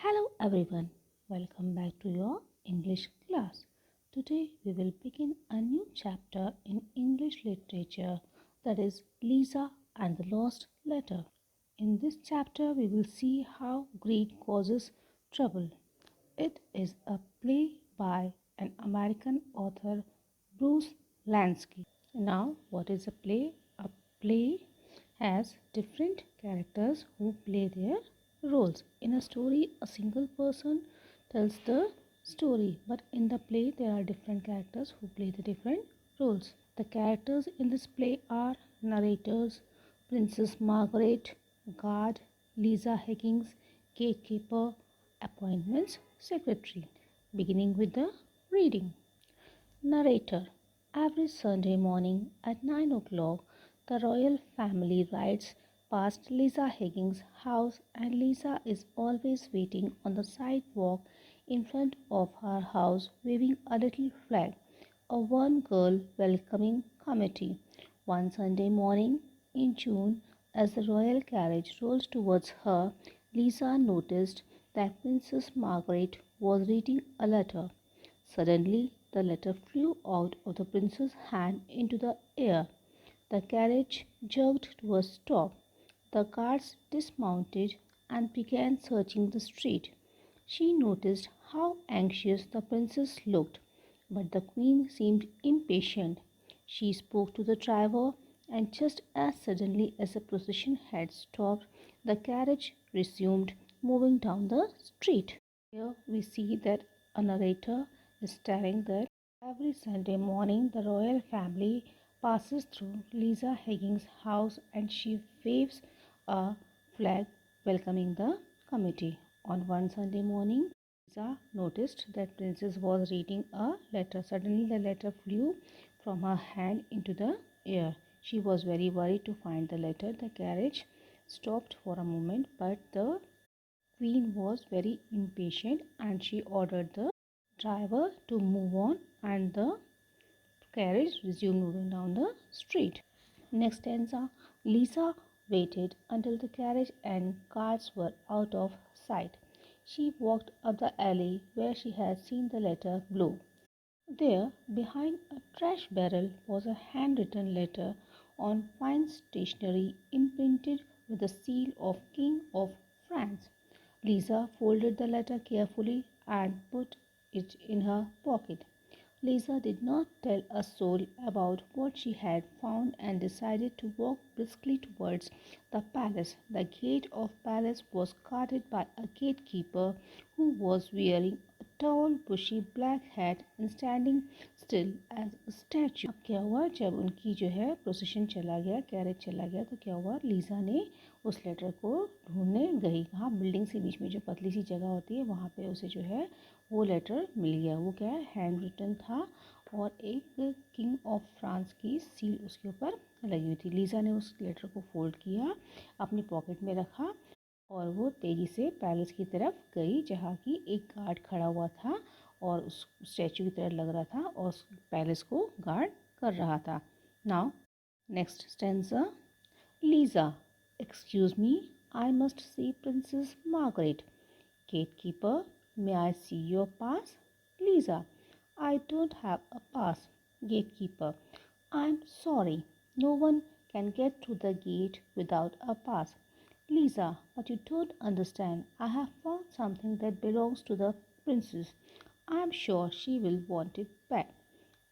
Hello everyone, welcome back to your English class. Today we will begin a new chapter in English literature, that is Liza and the Lost Letter. In this chapter we will see how greed causes trouble. It is a play by an American author, Bruce Lansky. Now, what is a play? A play has different characters who play their roles. In a story, a single person tells the story, but in the play, there are different characters who play the different roles. The characters in this play are narrators, Princess Margaret, guard, Liza Higgins, gatekeeper, appointments, secretary. Beginning with the reading. Narrator. Every Sunday morning at 9 o'clock, the royal family rides past Liza Higgins' house, and Liza is always waiting on the sidewalk in front of her house, waving a little flag, a one girl welcoming committee. One Sunday morning in June, as the royal carriage rolled towards her, Liza noticed that Princess Margaret was reading a letter. Suddenly, the letter flew out of the prince's hand into the air. The carriage jerked to a stop. The guards dismounted and began searching the street. She noticed how anxious the princess looked, but the queen seemed impatient. She spoke to the driver, and just as suddenly as the procession had stopped, the carriage resumed moving down the street. Here we see that a narrator is telling that every Sunday morning the royal family passes through Liza Higgins' house and she waves a flag welcoming the committee. On one Sunday morning, Liza noticed that Princess was reading a letter. Suddenly the letter flew from her hand into the air. She was very worried to find the letter. The carriage stopped for a moment, but the queen was very impatient and she ordered the driver to move on, and the carriage resumed moving down the street. Next stanza. Lisa waited until the carriage and cars were out of sight. She walked up the alley where she had seen the letter blow. There, behind a trash barrel, was a handwritten letter on fine stationery imprinted with the seal of King of France. Lisa folded the letter carefully and put it in her pocket. Liza did not tell a soul about what she had found and decided to walk briskly towards the palace. The gate of palace was guarded by a gatekeeper who was wearing a tall bushy black hat and standing still as a statue. अब क्या हुआ, जब उनकी जो है procession चला गया, carriage चला गया, तो क्या हुआ, लीजा ने उस लेटर को ढूंढने गई। कहाँ, बिल्डिंग के बीच में जो पतली सी जगह होती है वहाँ पे उसे जो है वो लेटर मिल गया। वो क्या है, हैंड रिटन था और एक किंग ऑफ फ्रांस की सील उसके ऊपर लगी हुई थी। लीज़ा ने उस लेटर को फोल्ड किया, अपनी पॉकेट में रखा और वो तेज़ी से पैलेस की तरफ गई, जहाँ की एक गार्ड खड़ा हुआ था और उस स्टैचू की तरह लग रहा था और उस पैलेस को गार्ड कर रहा था। Now next stanza. Liza, excuse me, I must see princess Margaret. Gatekeeper, may I see your pass? Lisa, I don't have a pass. Gatekeeper, I'm sorry. No one can get through the gate without a pass. Lisa, but you don't understand. I have found something that belongs to the princess. I'm sure she will want it back.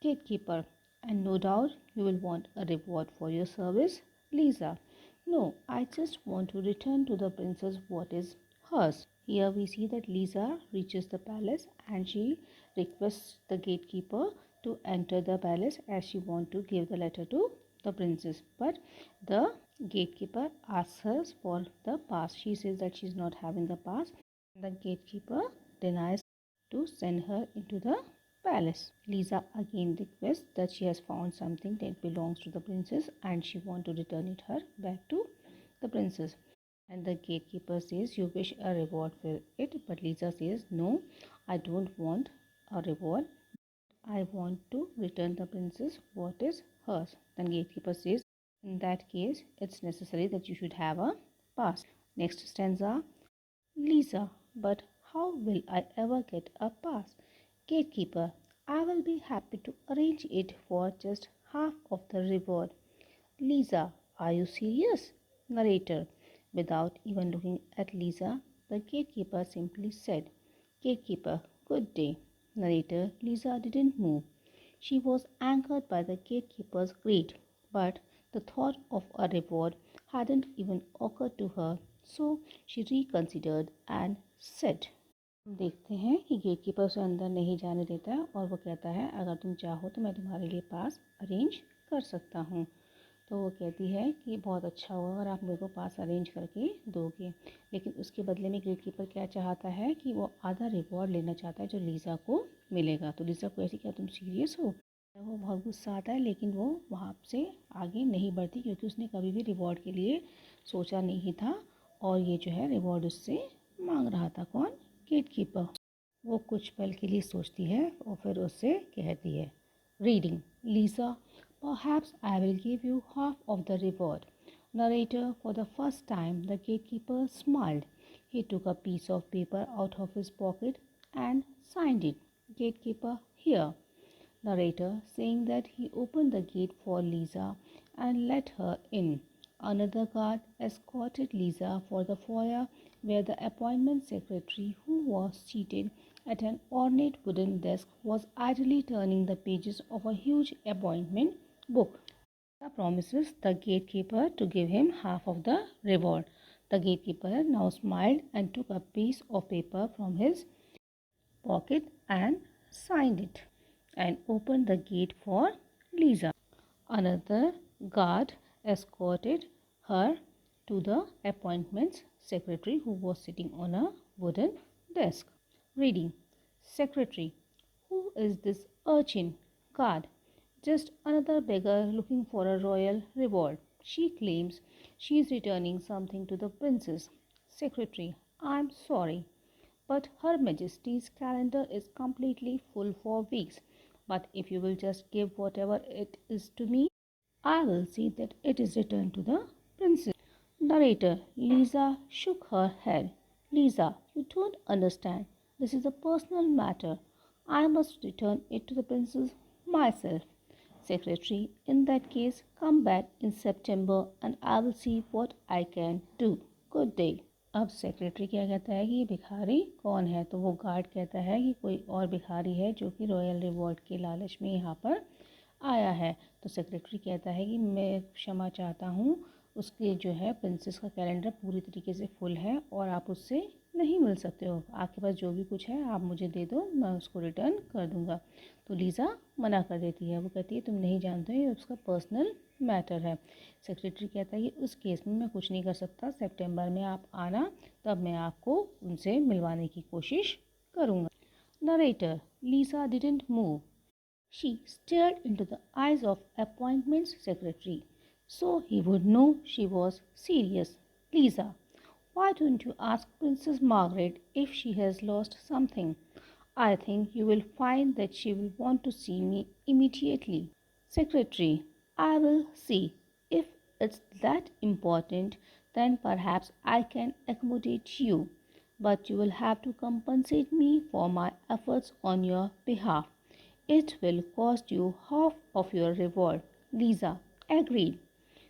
Gatekeeper, and no doubt you will want a reward for your service. Lisa, no, I just want to return to the princess what is hers. Here we see that Lisa reaches the palace and she requests the gatekeeper to enter the palace as she wants to give the letter to the princess. But the gatekeeper asks her for the pass. She says that she is not having the pass. The gatekeeper denies to send her into the palace. Lisa again requests that she has found something that belongs to the princess and she wants to return it her back to the princess. And the gatekeeper says, you wish a reward for it, but Lisa says, no, I don't want a reward. I want to return the princess what is hers. Then gatekeeper says, in that case, it's necessary that you should have a pass. Next stanza. Lisa, but how will I ever get a pass? Gatekeeper, I will be happy to arrange it for just half of the reward. Liza, are you serious? Narrator, without even looking at Liza, the gatekeeper simply said, Gatekeeper, good day. Narrator, Liza didn't move. She was anchored by the gatekeeper's greed, but the thought of a reward hadn't even occurred to her, so she reconsidered and said, देखते हैं कि gatekeeper उसे अंदर नहीं जाने देता है और वो कहता है अगर तुम चाहो तो मैं तुम्हारे लिए पास अरेंज कर सकता हूँ। तो वो कहती है कि बहुत अच्छा होगा अगर आप मेरे को पास अरेंज करके दोगे, लेकिन उसके बदले में गेटकीपर क्या चाहता है कि वो आधा रिवॉर्ड लेना चाहता है जो लीज़ा को मिलेगा। तो लीज़ा को ऐसी, क्या तुम सीरियस हो? वो बहुत गुस्सा आता है, लेकिन वो वहाँ से आगे नहीं बढ़ती क्योंकि उसने कभी भी रिवॉर्ड के लिए सोचा नहीं था और ये जो है रिवॉर्ड उससे मांग रहा था। कौन? गेटकीपर। वो कुछ पल के लिए सोचती है और फिर उससे कहती है, reading Liza, perhaps I will give you half of the reward. Narrator, for the first time, the gatekeeper smiled. He took a piece of paper out of his pocket and signed it. Gatekeeper, here. Narrator, saying that he opened the gate for Liza and let her in. Another guard escorted Liza for the foyer where the appointment secretary, who was seated at an ornate wooden desk, was idly turning the pages of a huge appointment book. Liza promises the gatekeeper to give him half of the reward. The gatekeeper now smiled and took a piece of paper from his pocket and signed it and opened the gate for Liza. Another guard escorted her to the appointments secretary, who was sitting on a wooden desk. Reading. Secretary. Who is this urchin? Guard. Just another beggar looking for a royal reward. She claims she is returning something to the princess. Secretary. I'm sorry, but Her Majesty's calendar is completely full for weeks. But if you will just give whatever it is to me, I will see that it is returned to the princess. Narrator. Liza shook her head. Liza, you don't understand. This is a personal matter. I must return it to the princess myself. Secretary, in that case, come back in September and I will see what I can do. Good day. अब secretary क्या कहता है कि ये भिखारी कौन है? तो वो गार्ड कहता है कि कोई और भिखारी है जो कि रॉयल रिवॉर्ड के लालच में यहाँ पर आया है। तो सेक्रेटरी कहता है कि मैं क्षमा चाहता हूँ, उसके जो है प्रिंसेस का कैलेंडर पूरी तरीके से फुल है और आप उससे नहीं मिल सकते हो। आपके पास जो भी कुछ है आप मुझे दे दो, मैं उसको रिटर्न कर दूँगा। तो लीज़ा मना कर देती है। वो कहती है तुम नहीं जानते हो, ये उसका पर्सनल मैटर है। सेक्रेटरी कहता है कि उस केस में मैं कुछ नहीं कर सकता, सितंबर में आप आना, तब मैं आपको उनसे मिलवाने की कोशिश करूँगा। Narrator. Liza didn't move. She stared into the eyes of appointments secretary, so he would know she was serious. Liza, why don't you ask Princess Margaret if she has lost something? I think you will find that she will want to see me immediately. Secretary, I will see. If it's that important, then perhaps I can accommodate you. But you will have to compensate me for my efforts on your behalf. It will cost you half of your reward. Liza, agreed.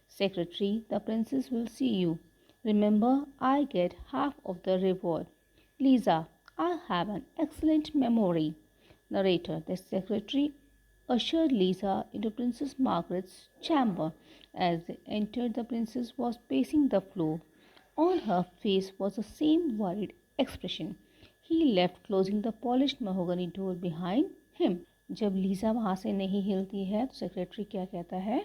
Secretary, the princess will see you. Remember, I get half of the reward. Liza, I have an excellent memory. Narrator, the secretary ushered Liza into Princess Margaret's chamber. As they entered, the princess was pacing the floor. On her face was the same worried expression. He left, closing the polished mahogany door behind him. जब Lisa वहाँ से नहीं हिलती है तो secretary क्या कहता है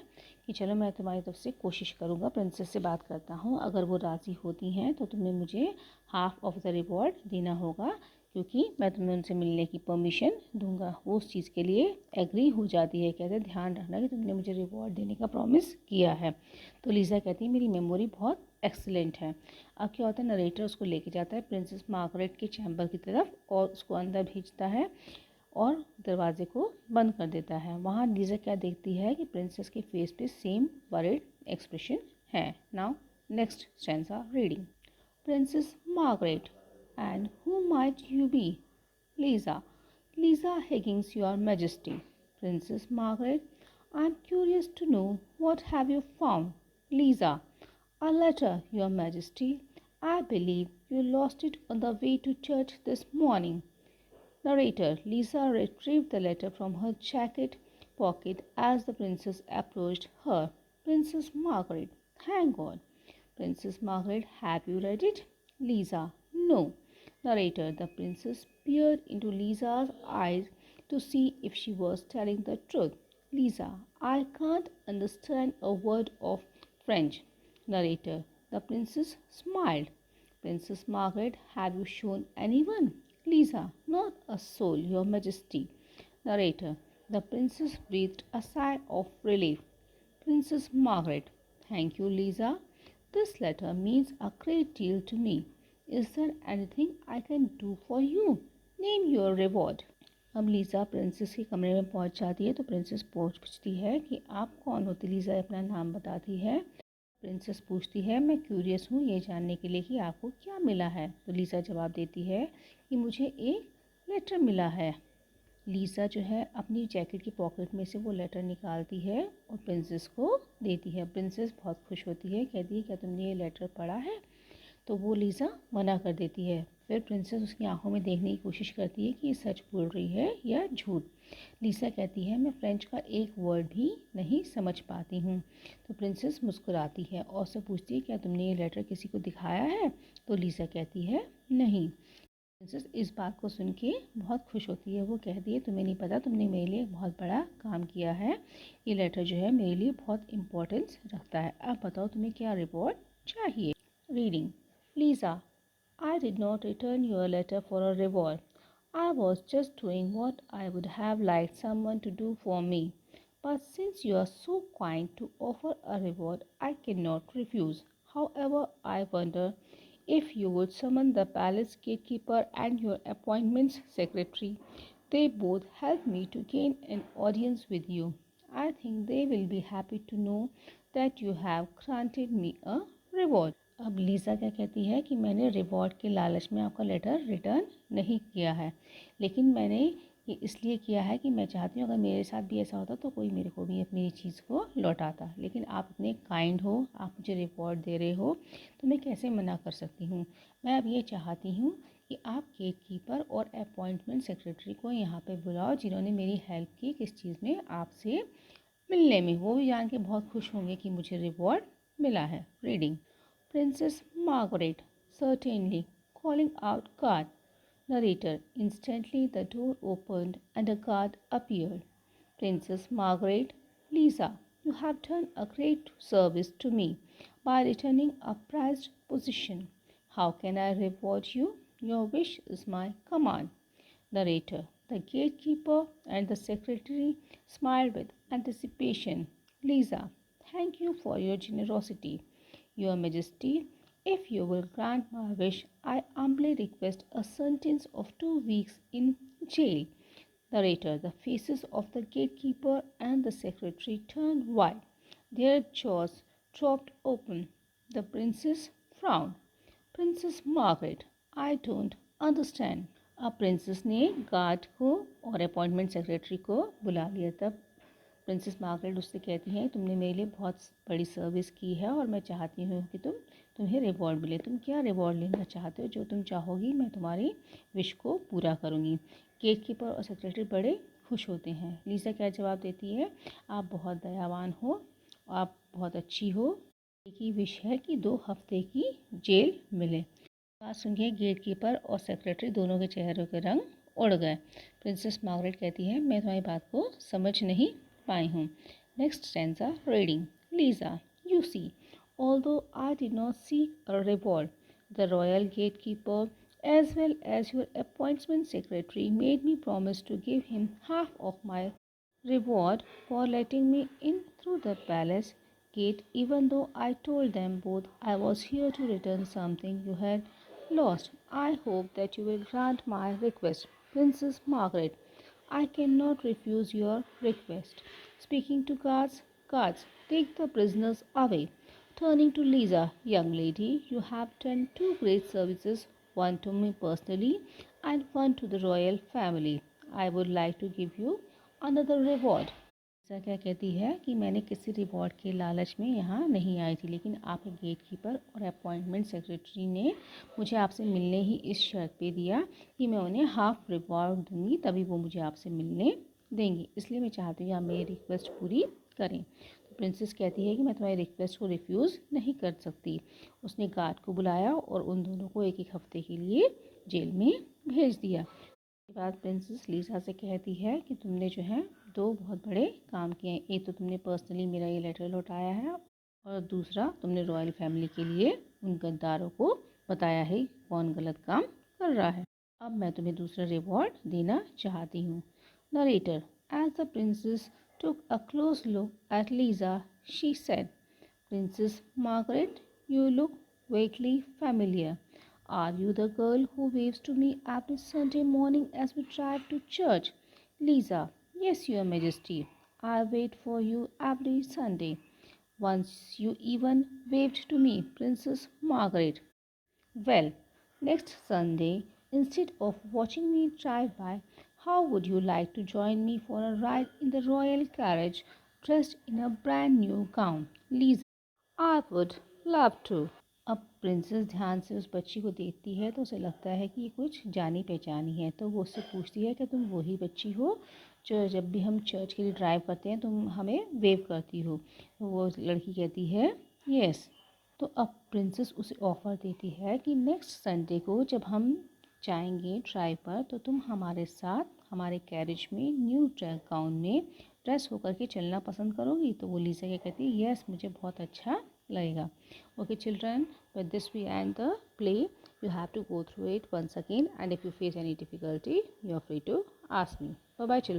कि चलो मैं तुम्हारी तरफ से कोशिश करूँगा, प्रिंसेस से बात करता हूँ, अगर वो राज़ी होती हैं तो तुम्हें मुझे हाफ ऑफ द रिवॉर्ड देना होगा क्योंकि मैं तुम्हें उनसे मिलने की परमिशन दूंगा। वो उस चीज़ के लिए एग्री हो जाती है। कहते हैं ध्यान रखना कि तुमने मुझे रिवॉर्ड देने का प्रॉमिस किया है। तो लीज़ा कहती है मेरी मेमोरी बहुत एक्सीलेंट है। अब क्या होता है, नरेटर उसको लेके जाता है प्रिंसेस मार्गरेट के चैम्बर की तरफ और उसको अंदर भेजता है और दरवाजे को बंद कर देता है। वहाँ लीज़ा क्या देखती है कि प्रिंसेस के फेस पे सेम वरीड एक्सप्रेशन है। Now next stanza reading. Princess Margaret, and whom might you be? Liza. Liza Higgins, Your Majesty. Princess Margaret. I am curious to know what have you found? Liza. A letter, Your Majesty. I believe you lost it on the way to church this morning. Narrator. Liza retrieved the letter from her jacket pocket as the princess approached her. Princess Margaret. Hang on. Princess Margaret, have you read it? Liza. No. Narrator. The princess peered into Liza's eyes to see if she was telling the truth. Liza. I can't understand a word of French. Narrator. The princess smiled. Princess Margaret, have you shown anyone? Liza. Not a soul, Your Majesty. Narrator. The princess breathed a sigh of relief. Princess Margaret. Thank you, Liza. This letter means a great deal to me. Is there anything I can do for you? Name your reward. अब Lisa princess के कमरे में पहुंच जाती है तो princess पूछती है कि आप कौन होती। लीज़ा अपना नाम बताती है। प्रिंसेस पूछती है मैं क्यूरियस हूँ ये जानने के लिए कि आपको क्या मिला है। तो लीज़ा जवाब देती है कि मुझे एक लेटर मिला है। लीज़ा जो है अपनी जैकेट की पॉकेट में से वो लेटर निकालती है और प्रिंसेस को देती है। प्रिंसेस बहुत खुश होती है, कहती है क्या तुमने ये लेटर पढ़ा है? तो वो लीज़ा मना कर देती है। फिर प्रिंसेस उसकी आंखों में देखने की कोशिश करती है कि ये सच बोल रही है या झूठ। लीज़ा कहती है मैं फ्रेंच का एक वर्ड भी नहीं समझ पाती हूँ। तो प्रिंसेस मुस्कुराती है और उससे पूछती है क्या तुमने ये लेटर किसी को दिखाया है? तो लीज़ा कहती है नहीं। प्रिंसेस इस बात को सुन के बहुत खुश होती है। वो कहती है तुम्हें नहीं पता तुमने मेरे लिए बहुत बड़ा काम किया है। ये लेटर जो है मेरे लिए बहुत इम्पोर्टेंस रखता है। अब बताओ तुम्हें क्या रिवॉर्ड चाहिए। Reading. Liza, I did not return your letter for a reward. I was just doing what I would have liked someone to do for me. But since you are so kind to offer a reward, I cannot refuse. However, I wonder if you would summon the palace gatekeeper and your appointments secretary. They both help me to gain an audience with you. I think they will be happy to know that you have granted me a reward. अब Lisa क्या कहती है कि मैंने reward के लालच में आपका लेटर रिटर्न नहीं किया है, लेकिन मैंने ये इसलिए किया है कि मैं चाहती हूँ अगर मेरे साथ भी ऐसा होता तो कोई मेरे को भी मेरी चीज़ को लौटाता। लेकिन आप इतने काइंड हो, आप मुझे रिवॉर्ड दे रहे हो तो मैं कैसे मना कर सकती हूँ। मैं अब ये चाहती हूँ कि आप गेट कीपर और अपॉइंटमेंट सेक्रेटरी को यहाँ पे बुलाओ जिन्होंने मेरी हेल्प की किस चीज़ में, आपसे मिलने में। वो भी जान के बहुत खुश होंगे कि मुझे रिवॉर्ड मिला है। Reading. Princess Margaret, certainly, calling out guard. Narrator, instantly the door opened and a guard appeared. Princess Margaret, Liza, you have done a great service to me by returning a prized position. How can I reward you? Your wish is my command. Narrator, the gatekeeper and the secretary smiled with anticipation. Liza, thank you for your generosity. Your Majesty, if you will grant my wish, I humbly request a sentence of 2 weeks in jail. Narrator, the faces of the gatekeeper and the secretary turned white. Their jaws dropped open. The princess frowned. Princess Margaret, I don't understand. अब princess ने guard को और appointment secretary को बुला लिया। तब princess Margaret उससे कहती हैं तुमने मेरे लिए बहुत बड़ी सर्विस की है और मैं चाहती हूँ कि तुम्हें रिवॉर्ड मिले। तुम क्या रिवॉर्ड लेना चाहते हो? जो तुम चाहोगी मैं तुम्हारी विश को पूरा करूँगी। गेट कीपर और सेक्रेटरी बड़े खुश होते हैं। लीज़ा क्या जवाब देती है, आप बहुत दयावान हो, आप बहुत अच्छी हो। एक ही विश है कि 2 हफ्ते की जेल मिले। बात सुनिए, गेट कीपर और सेक्रेटरी दोनों के चेहरों के रंग उड़ गए। प्रिंसेस मार्गरेट कहती है मैं तुम्हारी बात को समझ नहीं पाई हूँ। Next stanza reading. Liza, you see, although I did not seek a reward, the royal gatekeeper as well as your appointment secretary made me promise to give him half of my reward for letting me in through the palace gate, even though I told them both I was here to return something you had lost. I hope that you will grant my request. Princess Margaret, I cannot refuse your request. Speaking to guards, guards, take the prisoners away. Turning to Liza, young lady, you have done 2 great services one to me personally and one to the royal family. I would like to give you another reward. लिसा क्या कहती है कि मैंने किसी reward के लालच में यहाँ नहीं आई थी, लेकिन आपके गेटकीपर और अपॉइंटमेंट सेक्रेटरी ने मुझे आपसे मिलने ही इस शर्त पे दिया कि मैं उन्हें हाफ रिवॉर्ड दूंगी, तभी वो मुझे आपसे मिलने देंगी। इसलिए मैं चाहती हूँ आप मेरी रिक्वेस्ट पूरी करें। तो प्रिंसेस कहती है कि मैं तुम्हारी रिक्वेस्ट को रिफ्यूज़ नहीं कर सकती। उसने गार्ड को बुलाया और उन दोनों को एक एक हफ्ते के लिए जेल में भेज दिया। के बाद प्रिंसेस लीसा से कहती है कि तुमने जो है दो बहुत बड़े काम किए हैं। एक तो तुमने पर्सनली मेरा ये लेटर लौटाया है और दूसरा तुमने रॉयल फैमिली के लिए उन गद्दारों को बताया है कौन गलत काम कर रहा है। अब मैं तुम्हें दूसरा रिवॉर्ड देना चाहती हूँ। Narrator, as the princess took a close look at Lisa, she said, Princess Margaret, you look vaguely familiar. Are you the girl who waves to me every Sunday morning as we drive to church? Lisa, yes, Your Majesty. I wait for you every Sunday. Once you even waved to me, Princess Margaret. Well, next Sunday, instead of watching me drive by, how would you like to join me for a ride in the royal carriage dressed in a brand new gown? Lisa, I would love to. अब princess ध्यान से उस बच्ची को देखती है तो उसे लगता है कि ये कुछ जानी पहचानी है, तो वो उससे पूछती है कि तुम वही बच्ची हो जो जब भी हम चर्च के लिए ड्राइव करते हैं तुम हमें वेव करती हो। तो वो लड़की कहती है यस। तो अब प्रिंसेस उसे ऑफ़र देती है कि नेक्स्ट संडे को जब हम जाएंगे ड्राइव पर तो तुम हमारे साथ हमारे कैरेज में न्यू ड्रेस गाउन में ड्रेस होकर के चलना पसंद करोगी? तो वो लीसा क्या कहती है यस, मुझे बहुत अच्छा लगेगा। Okay children, with this we end the play. You have to go through it once again and if you face any difficulty you are free to ask me. Bye bye children.